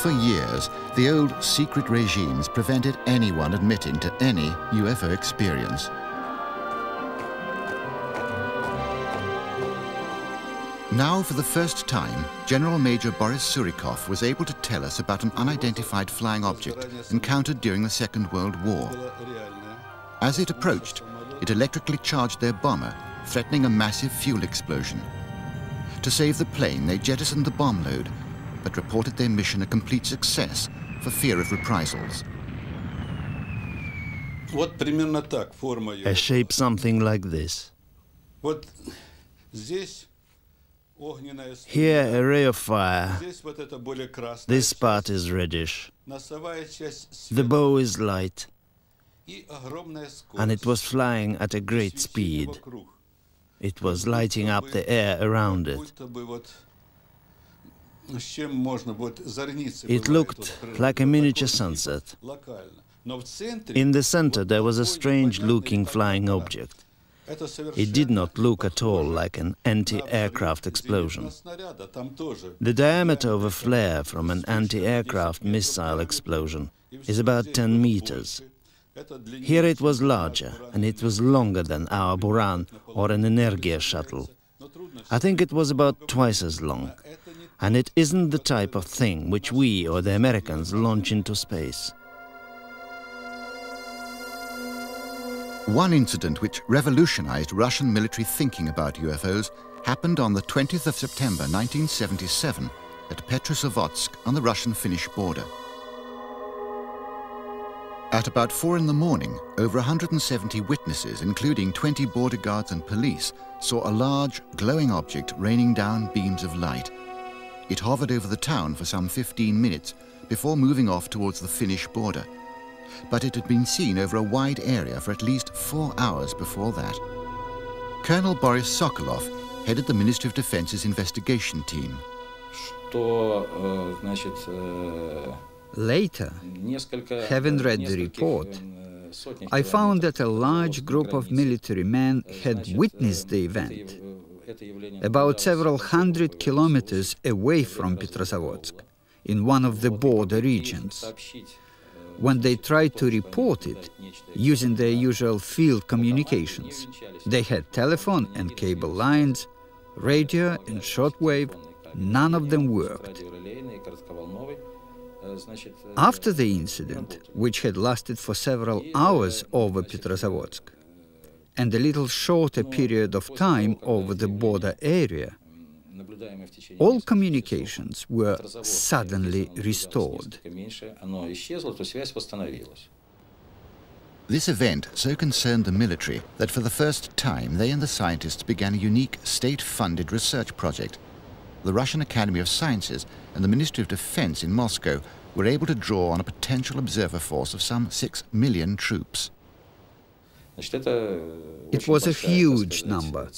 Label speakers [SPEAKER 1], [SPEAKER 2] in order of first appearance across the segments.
[SPEAKER 1] For years, the old secret regimes prevented anyone admitting to any UFO experience. Now, for the first time, General Major Boris Surikov was able to tell us about an unidentified flying object encountered during the Second World War. As it approached, it electrically charged their bomber, threatening a massive fuel explosion. To save the plane, they jettisoned the bomb load, but reported their mission a complete success for fear of reprisals.
[SPEAKER 2] A shape something like this. Here a ray of fire. This part is reddish. The bow is light, and it was flying at a great speed. It was lighting up the air around it. It looked like a miniature sunset. In the center there was a strange-looking flying object. It did not look at all like an anti-aircraft explosion. The diameter of a flare from an anti-aircraft missile explosion is about 10 meters. Here it was larger, and it was longer than our Buran or an Energia shuttle. I think it was about twice as long, and it isn't the type of thing which we or the Americans launch into space.
[SPEAKER 1] One incident which revolutionized Russian military thinking about UFOs happened on the 20th of September 1977 at Petrozavodsk on the Russian-Finnish border. At about 4 in the morning, over 170 witnesses, including 20 border guards and police, saw a large, glowing object raining down beams of light. It hovered over the town for some 15 minutes before moving off towards the Finnish border. But it had been seen over a wide area for at least 4 hours before that. Colonel Boris Sokolov headed the Ministry of Defense's investigation team.
[SPEAKER 3] Later, having read the report, I found that a large group of military men had witnessed the event, about several hundred kilometers away from Petrozavodsk, in one of the border regions. When they tried to report it, using their usual field communications, they had telephone and cable lines, radio and shortwave. None of them worked. After the incident, which had lasted for several hours over Petrozavodsk, and a little shorter period of time over the border area, all communications were suddenly restored.
[SPEAKER 1] This event so concerned the military that for the first time they and the scientists began a unique state-funded research project. The Russian Academy of Sciences and the Ministry of Defense in Moscow were able to draw on a potential observer force of some 6 million troops.
[SPEAKER 3] It was a huge number,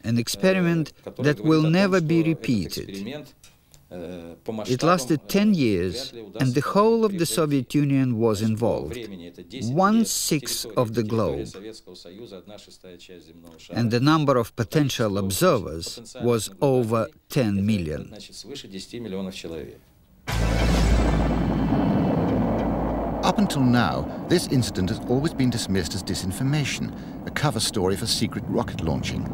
[SPEAKER 3] an experiment that will never be repeated. It lasted 10 years, and the whole of the Soviet Union was involved, 1/6 of the globe. And the number of potential observers was over 10 million.
[SPEAKER 1] Up until now, this incident has always been dismissed as disinformation, a cover story for secret rocket launching.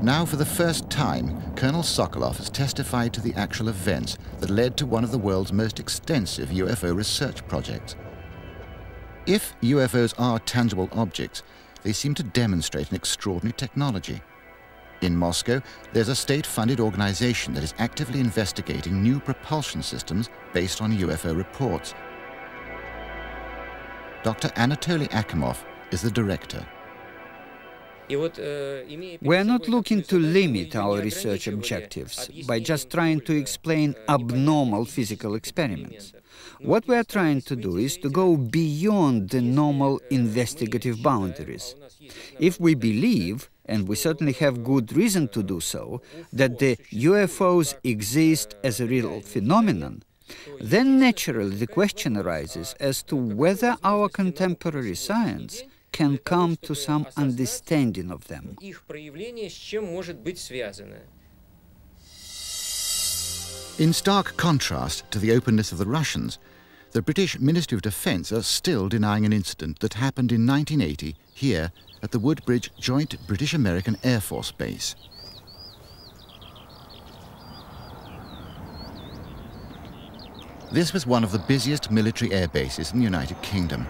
[SPEAKER 1] Now, for the first time, Colonel Sokolov has testified to the actual events that led to one of the world's most extensive UFO research projects. If UFOs are tangible objects, they seem to demonstrate an extraordinary technology. In Moscow, there's a state-funded organization that is actively investigating new propulsion systems based on UFO reports. Dr. Anatoly Akimov is the director.
[SPEAKER 3] We are not looking to limit our research objectives by just trying to explain abnormal physical experiments. What we are trying to do is to go beyond the normal investigative boundaries. If we believe, and we certainly have good reason to do so, that the UFOs exist as a real phenomenon, then naturally the question arises as to whether our contemporary science can come to some understanding of them.
[SPEAKER 1] In stark contrast to the openness of the Russians, the British Ministry of Defence are still denying an incident that happened in 1980 here at the Woodbridge Joint British-American Air Force Base. This was one of the busiest military air bases in the United Kingdom.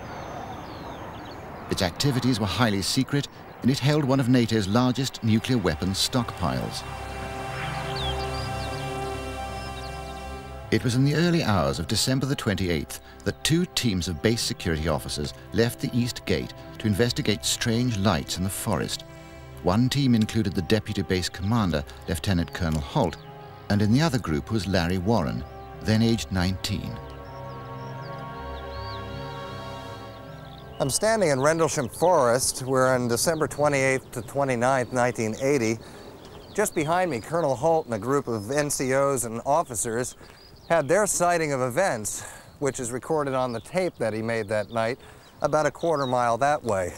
[SPEAKER 1] Its activities were highly secret, and it held one of NATO's largest nuclear weapons stockpiles. It was in the early hours of December the 28th that two teams of base security officers left the East Gate to investigate strange lights in the forest. One team included the deputy base commander, Lieutenant Colonel Holt, and in the other group was Larry Warren, then aged 19.
[SPEAKER 4] I'm standing in Rendlesham Forest. We're on December 28th to 29th, 1980. Just behind me, Colonel Holt and a group of NCOs and officers had their sighting of events, which is recorded on the tape that he made that night, about a quarter mile that way.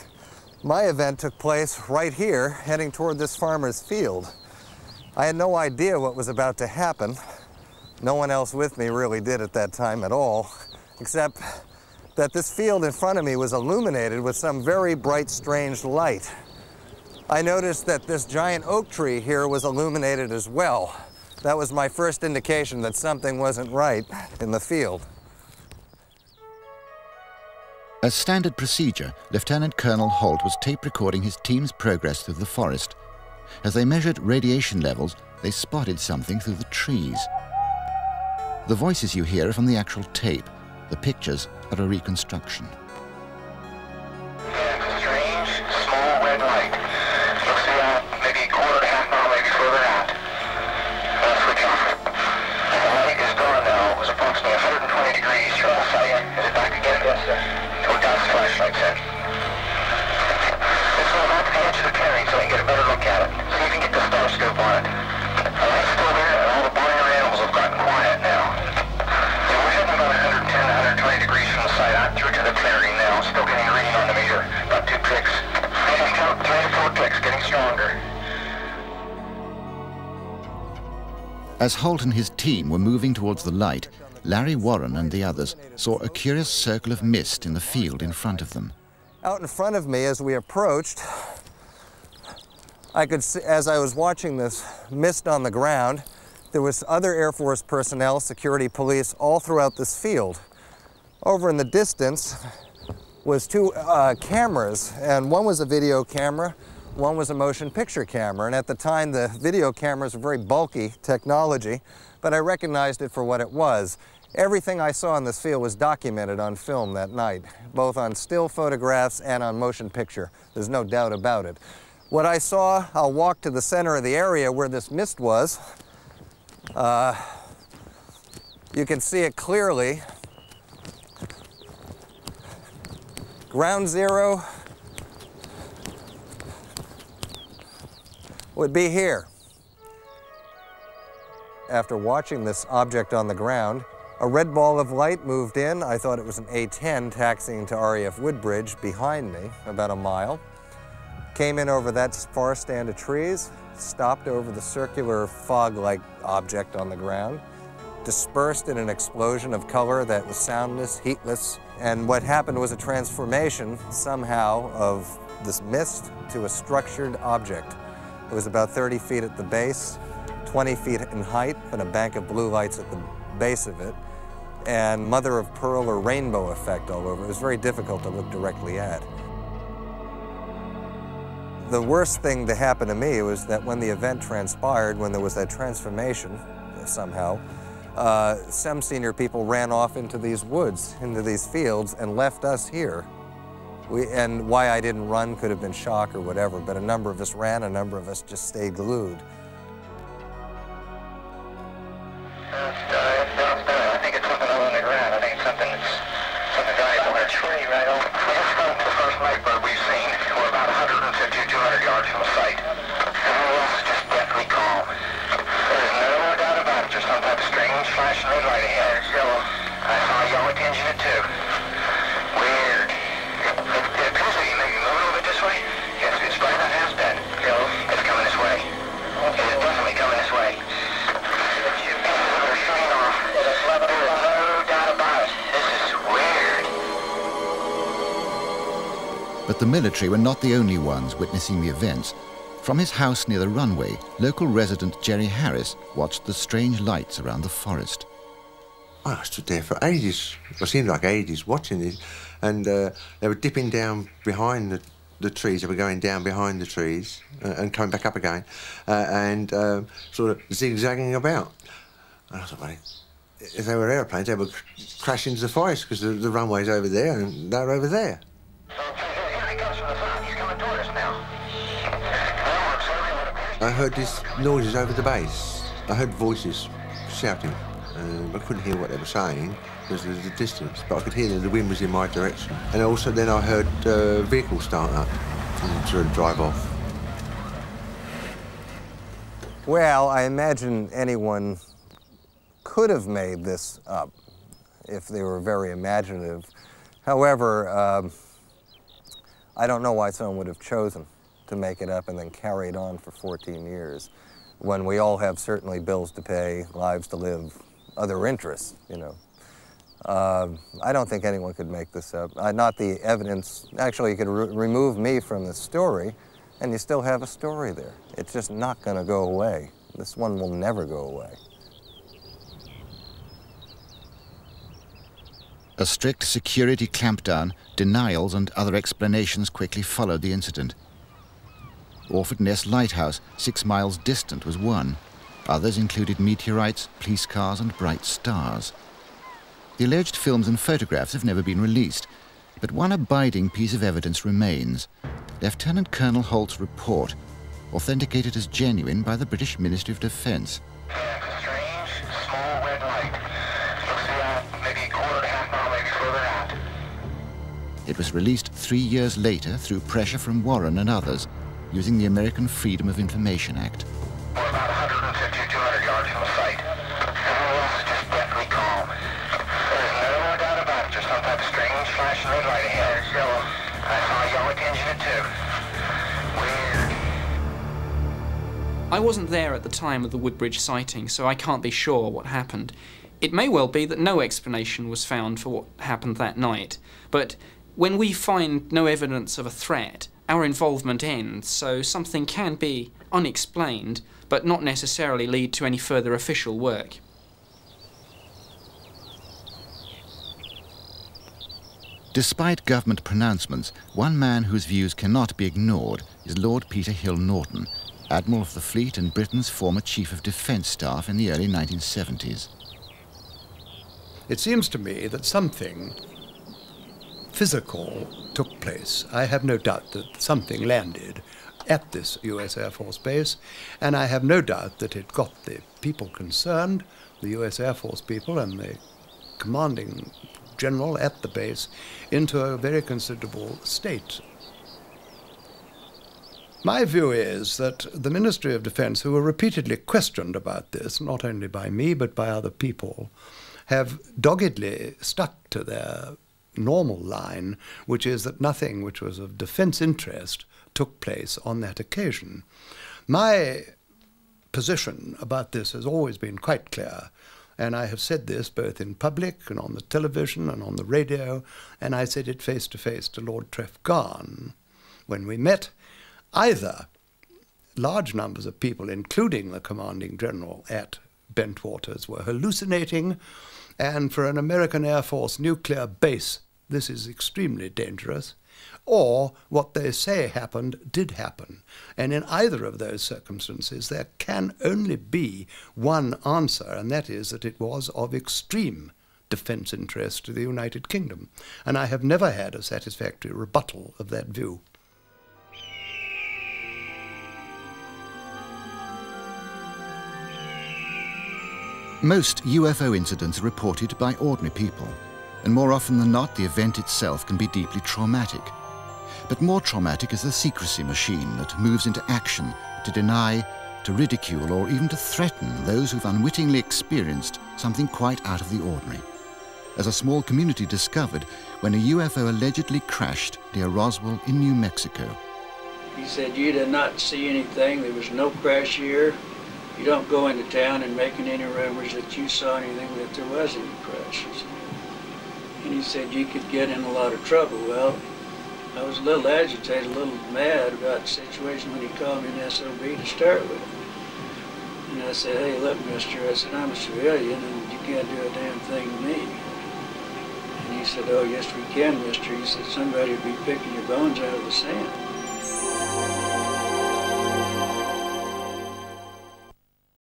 [SPEAKER 4] My event took place right here, heading toward this farmer's field. I had no idea what was about to happen. No one else with me really did at that time at all, except that this field in front of me was illuminated with some very bright, strange light. I noticed that this giant oak tree here was illuminated as well. That was my first indication that something wasn't right in the field.
[SPEAKER 1] As standard procedure, Lieutenant Colonel Holt was tape recording his team's progress through the forest. As they measured radiation levels, they spotted something through the trees. The voices you hear are from the actual tape. The pictures are a reconstruction.
[SPEAKER 5] Strange, small red light. You'll see out maybe a quarter to half mile, maybe further out. Switch off. The light is gone now. It was approximately 120 degrees. Try to sight it. Is it back again? Yes, sir. So it does flashlight set. Let's go out to the edge of the clearing so we can get a better look at it. See if you can get the star scope on it. The light's still there, and all the barnyard animals have gotten quiet now. So we're heading about 110 to 120 degrees from the site. I'm through to the clearing now. Still getting a reading on the meter. About 2 clicks. Maybe 3 to 4 clicks, getting stronger.
[SPEAKER 1] As Holt and his team were moving towards the light, Larry Warren and the others saw a curious circle of mist in the field in front of them.
[SPEAKER 4] Out in front of me, as we approached, I could see, as I was watching this mist on the ground, there was other Air Force personnel, security, police, all throughout this field. Over in the distance was 2 cameras, and one was a video camera, one was a motion picture camera, and at the time the video cameras were very bulky technology, but I recognized it for what it was. Everything I saw in this field was documented on film that night, both on still photographs and on motion picture. There's no doubt about it. What I saw, I'll walk to the center of the area where this mist was. You can see it clearly. Ground zero would be here. After watching this object on the ground, a red ball of light moved in. I thought it was an A-10 taxiing to RAF Woodbridge behind me, about a mile. Came in over that far stand of trees, stopped over the circular fog-like object on the ground, dispersed in an explosion of color that was soundless, heatless, and what happened was a transformation, somehow, of this mist to a structured object. It was about 30 feet at the base, 20 feet in height, and a bank of blue lights at the base of it, and mother of pearl or rainbow effect all over. It was very difficult to look directly at. The worst thing to happen to me was that when the event transpired, when there was that transformation, somehow, some senior people ran off into these woods, into these fields, and left us here. And why I didn't run could have been shock or whatever, but a number of us ran, a number of us just stayed glued.
[SPEAKER 5] I think it's something on the ground. I think it's something died on a tree right over. It's not the first nightbird we've seen. We're about 150 to 200 yards from the site. Everything else is just deathly calm. There's no doubt about it. There's some type of strange flashing red light ahead. It's yellow. I saw a yellow tinge in it too. Weird. It appears to be maybe moving a little bit this way. It's right on has been. It's coming this way. It is definitely coming this way. Other strange
[SPEAKER 1] But the military were not the only ones witnessing the events. From his house near the runway, local resident Jerry Harris watched the strange lights around the forest.
[SPEAKER 6] I stood there for ages. It seemed like ages watching it. And they were dipping down behind the trees. They were going down behind the trees and coming back up again and sort of zigzagging about. And I thought, well, if they were aeroplanes, they would crash into the forest because the runway's over there and they're over there. I heard these noises over the base. I heard voices shouting. I couldn't hear what they were saying because there was a distance, but I could hear that the wind was in my direction. And also then I heard vehicles start up and sort of drive off.
[SPEAKER 4] Well, I imagine anyone could have made this up if they were very imaginative. However, I don't know why someone would have chosen to make it up and then carry it on for 14 years when we all have certainly bills to pay, lives to live, other interests, you know. I don't think anyone could make this up. Not the evidence. Actually, you could remove me from the story and you still have a story there. It's just not going to go away. This one will never go away.
[SPEAKER 1] A strict security clampdown, denials and other explanations quickly followed the incident. Orford Ness Lighthouse, 6 miles distant, was one. Others included meteorites, police cars and bright stars. The alleged films and photographs have never been released, but one abiding piece of evidence remains. Lieutenant Colonel Holt's report, authenticated as genuine by the British Ministry of Defence.
[SPEAKER 5] A strange, small red light. Looks to be out maybe a quarter to half mile, maybe further out.
[SPEAKER 1] It was released 3 years later through pressure from Warren and others, using the American Freedom of Information Act.
[SPEAKER 5] We're about 150 or 200 yards from the site. Everyone else is just deathly calm. There's no doubt about it. There's some type of strange flashing red light ahead. It's yellow. I saw a yellow tinge in it too. Weird.
[SPEAKER 7] I wasn't there at the time of the Woodbridge sighting, so I can't be sure what happened. It may well be that no explanation was found for what happened that night, but when we find no evidence of a threat, our involvement ends, so something can be unexplained, but not necessarily lead to any further official work.
[SPEAKER 1] Despite government pronouncements, one man whose views cannot be ignored is Lord Peter Hill-Norton, Admiral of the Fleet and Britain's former Chief of Defence Staff in the early 1970s.
[SPEAKER 8] It seems to me that something physical took place. I have no doubt that something landed at this US Air Force base, and I have no doubt that it got the people concerned, the US Air Force people and the commanding general at the base, into a very considerable state. My view is that the Ministry of Defence, who were repeatedly questioned about this, not only by me but by other people, have doggedly stuck to their normal line, which is that nothing which was of defence interest took place on that occasion. My position about this has always been quite clear, and I have said this both in public and on the television and on the radio, and I said it face to face to Lord Trefgarne when we met. Either large numbers of people, including the commanding general at Bentwaters, were hallucinating, and for an American Air Force nuclear base, this is extremely dangerous, or what they say happened did happen. And in either of those circumstances, there can only be one answer, and that is that it was of extreme defence interest to the United Kingdom. And I have never had a satisfactory rebuttal of that view.
[SPEAKER 1] Most UFO incidents are reported by ordinary people, and more often than not, the event itself can be deeply traumatic. But more traumatic is the secrecy machine that moves into action to deny, to ridicule, or even to threaten those who've unwittingly experienced something quite out of the ordinary. As a small community discovered when a UFO allegedly crashed near Roswell in New Mexico.
[SPEAKER 9] He said, "You did not see anything. There was no crash here. You don't go into town and making any rumors that you saw anything, that there was any crashes." And he said you could get in a lot of trouble. Well, I was a little agitated, a little mad about the situation when he called me an SOB to start with. And I said, hey, look, mister, I said, I'm a civilian and you can't do a damn thing to me. And he said, oh, yes, we can, mister. He said, somebody will be picking your bones out of the sand.